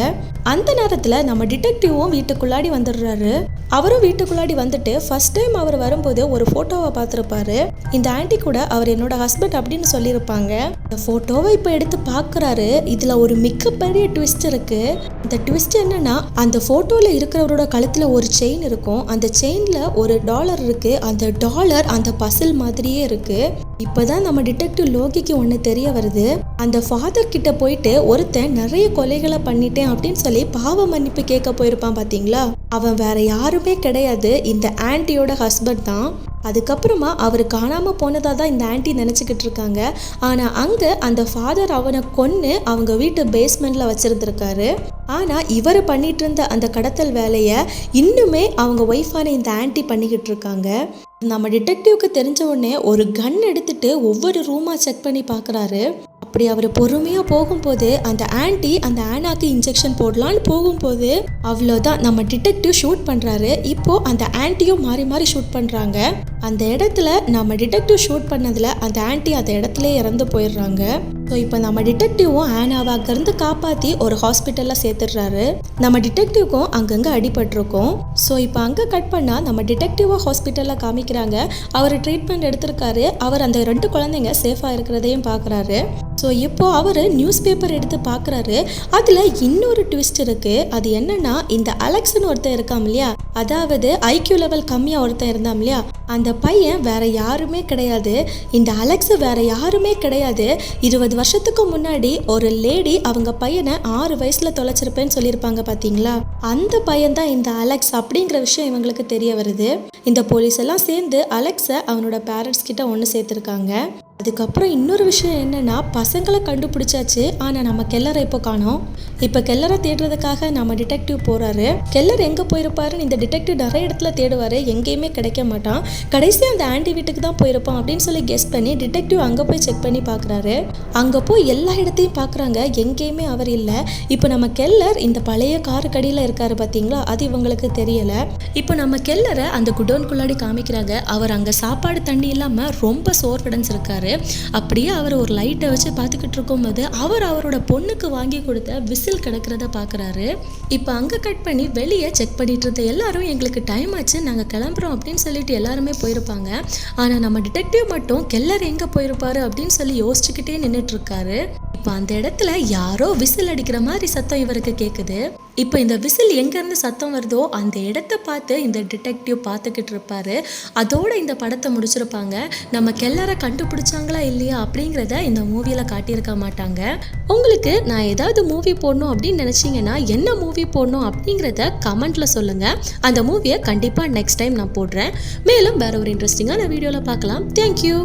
அந்த நேரத்தில் நம்ம டிடெக்டிவும் வீட்டுக்குள்ளாடி வந்துடுறாரு. அவரும் வீட்டுக்குள்ளாடி வந்துட்டு ஃபர்ஸ்ட் டைம் அவர் வரும்போது ஒரு ஃபோட்டோவை பார்த்துருப்பாரு. இந்த ஆன்ட்டி கூட அவர் என்னோட ஹஸ்பண்ட் அப்படின்னு சொல்லியிருப்பாங்க. இந்த ஃபோட்டோவை இப்போ எடுத்து பார்க்குறாரு. இதில் ஒரு மிகப்பெரிய ட்விஸ்ட் இருக்கு. இந்த ட்விஸ்ட் என்னன்னா, அந்த ஃபோட்டோவில் இருக்கிறவரோட கழுத்தில் ஒரு செயின் இருக்கும். அந்த செயினில் ஒரு டாலர் இருக்கு. அந்த டாலர் அந்த பசில் மாதிரியே இருக்கு. இப்போதான் நம்ம டிடெக்டிவ் லோகிக்கு ஒன்று தெரிய வருது. அந்த ஃபாதர் கிட்ட போயிட்டு ஒருத்தன் நிறைய கொலைகளை பண்ணிட்டேன் அப்படின்னு சொல்லி பாவ மன்னிப்பு கேட்க போயிருப்பான் பார்த்தீங்களா, அவன் வேற யாருமே கிடையாது, இந்த ஆன்ட்டியோட ஹஸ்பண்ட் தான். அதுக்கப்புறமா அவர் காணாமல் போனதாக தான் இந்த ஆன்ட்டி நினச்சிக்கிட்டு இருக்காங்க. ஆனால் அங்கே அந்த ஃபாதர் அவனை கொன்று அவங்க வீட்டு பேஸ்மெண்ட்டில் வச்சுருந்துருக்காரு. ஆனால் இவர் பண்ணிட்டு இருந்த அந்த கடத்தல் வேலையை இன்னுமே அவங்க ஒய்ஃபான இந்த ஆன்ட்டி பண்ணிக்கிட்டு இருக்காங்க. நம்ம டிடெக்டிவ்க்கு தெரிஞ்ச உடனே ஒரு கன் எடுத்துட்டு ஒவ்வொரு ரூமாக செக் பண்ணி பார்க்குறாரு. அப்படி அவர் பொறுமையாக போகும்போது அந்த ஆன்ட்டி அந்த ஆனாக்கு இன்ஜெக்ஷன் போடலான்னு போகும்போது அவ்வளோதான், நம்ம டிடெக்டிவ் ஷூட் பண்ணுறாரு. இப்போது அந்த ஆன்ட்டியும் மாறி மாறி ஷூட் பண்ணுறாங்க. அந்த இடத்துல நம்ம டிடெக்டிவ் ஷூட் பண்ணதில் அந்த ஆன்ட்டி அந்த இடத்துல இறந்து போயிடுறாங்க. ஸோ இப்போ நம்ம டிடெக்டிவும் ஆனாவை அங்கேருந்து காப்பாற்றி ஒரு ஹாஸ்பிட்டலில் சேர்த்துடுறாரு. நம்ம டிடெக்டிவ்க்கும் அங்கங்கே அடிபட்டிருக்கோம். ஸோ இப்போ அங்கே கட் பண்ணால் நம்ம டிடெக்டிவாக ஹாஸ்பிட்டலில் காமிக்கிறாங்க. அவர் ட்ரீட்மெண்ட் எடுத்திருக்காரு. அவர் அந்த 2 குழந்தைங்க சேஃபாக இருக்கிறதையும் பார்க்குறாரு. ஸோ இப்போ அவர் நியூஸ் பேப்பர் எடுத்து பார்க்குறாரு. அதில் இன்னொரு ட்விஸ்ட் இருக்குது. அது என்னன்னா, இந்த அலெக்ஸ்னு ஒருத்தர் இருக்கான் இல்லையா, அதாவது ஐக்யூ லெவல் கம்மியாக ஒருத்தர் இருந்தான் இல்லையா, அந்த பையன் வேற யாருமே கிடையாது. இந்த அலெக்ஸ் வேற யாருமே கிடையாது. 20 வருஷத்துக்கு முன்னாடி ஒரு லேடி அவங்க பையனை 6 வயசுல தொலைச்சிருப்பேன்னு சொல்லியிருப்பாங்க பார்த்தீங்களா, அந்த பையன் தான் இந்த அலெக்ஸ் அப்படிங்கிற விஷயம் இவங்களுக்கு தெரிய வருது. இந்த போலீஸ் எல்லாம் சேர்ந்து அலெக்ஸை அவனோட பேரண்ட்ஸ் கிட்ட ஒன்று சேர்த்துருக்காங்க. அதுக்கப்புறம் இன்னொரு விஷயம் என்னன்னா, பசங்களை கண்டுபிடிச்சாச்சு. ஆனால் நம்ம கெல்லரை இப்போ காணோம். இப்போ கெல்லரை தேடுறதுக்காக நம்ம டிடெக்டிவ் போகிறாரு. கெல்லர் எங்கே போயிருப்பாருன்னு இந்த டிடெக்டிவ் நிறைய இடத்துல தேடுவார், எங்கேயுமே கிடைக்க மாட்டான். கடைசியாக அந்த ஆன்ட்டி வீட்டுக்கு தான் போயிருப்பான் அப்படின்னு சொல்லி கெஸ் பண்ணி டிடெக்டிவ் அங்கே போய் செக் பண்ணி பார்க்குறாரு. அங்கே போய் எல்லா இடத்தையும் பார்க்குறாங்க, எங்கேயுமே அவர் இல்லை. இப்போ நம்ம கெல்லர் இந்த பழைய காரு கடியில் இருக்காரு பார்த்தீங்களா, அது இவங்களுக்கு தெரியலை. இப்போ நம்ம கெல்லரை அந்த குடோன்குள்ளாடி காமிக்கிறாங்க. அவர் அங்கே சாப்பாடு தண்ணி இல்லாமல் ரொம்ப சோர்வடைஞ்சிருக்காரு. இருப்பார். அப்படியே அவர் ஒரு லைட்டை வச்சு பார்த்துக்கிட்டு இருக்கும்போது அவரோட பொண்ணுக்கு வாங்கி கொடுத்த விசில் கிடக்கிறத பார்க்குறாரு. இப்போ அங்கே கட் பண்ணி வெளியே செக் பண்ணிட்டு இருந்த எல்லாரும் எங்களுக்கு டைம் ஆச்சு, நாங்கள் கிளம்புறோம் அப்படின்னு சொல்லிட்டு எல்லாருமே போயிருப்பாங்க. ஆனால் நம்ம டிடெக்டிவ் மட்டும் கெல்லர் எங்கே போயிருப்பாரு அப்படின்னு சொல்லி யோசிச்சுக்கிட்டே நின்றுட்டு இருக்காரு. இப்போ அந்த இடத்துல யாரோ விசில் அடிக்கிற மாதிரி சத்தம் இவருக்கு கேட்குது. இப்போ இந்த விசில் எங்கேருந்து சத்தம் வருதோ அந்த இடத்த பார்த்து இந்த டிடெக்டிவ் பார்த்துக்கிட்டு இருப்பாரு. அதோட இந்த படத்தை முடிச்சிருப்பாங்க. நம்ம கெல்லரை கண்டுபிடிச்சாங்களா இல்லையா அப்படிங்கிறத இந்த மூவியில் காட்டியிருக்க மாட்டாங்க. உங்களுக்கு நான் ஏதாவது மூவி போடணும் அப்படின்னு நினச்சிங்கன்னா என்ன மூவி போடணும் அப்படிங்கிறத கமெண்ட்டில் சொல்லுங்கள். அந்த மூவியை கண்டிப்பாக நெக்ஸ்ட் டைம் நான் போடுறேன். மேலும் வேற ஒரு இன்ட்ரெஸ்டிங்கான வீடியோவில் பார்க்கலாம். தேங்க்யூ.